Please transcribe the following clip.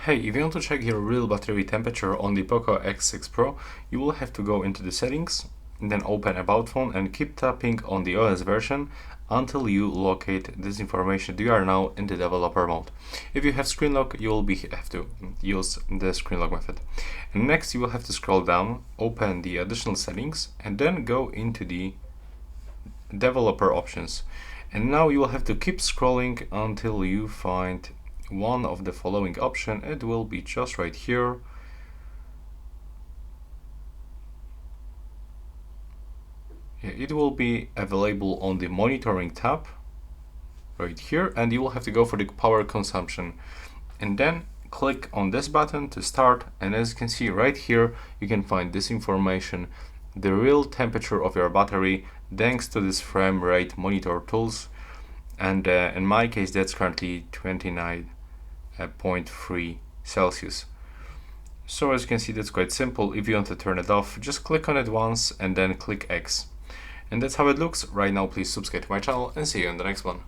Hey, if you want to check your real battery temperature on the POCO X6 Pro, you will have to go into the settings, and then open About Phone and keep tapping on the OS version until you locate this information that you are now in the developer mode. If you have screen lock, you will have to use the screen lock method. And next you will have to scroll down, open the additional settings, and then go into the developer options. And now you will have to keep scrolling until you find one of the following option. It will be just right here. It will be available on the monitoring tab right here, and you will have to go for the power consumption and then click on this button to start. And as you can see right here, you can find this information, the real temperature of your battery thanks to this frame rate monitor tools, and in my case that's currently 29.3 Celsius. So as you can see, that's quite simple. If you want to turn it off, just click on it once and then click X. And that's how it looks. Right now, please subscribe to my channel and see you in the next one.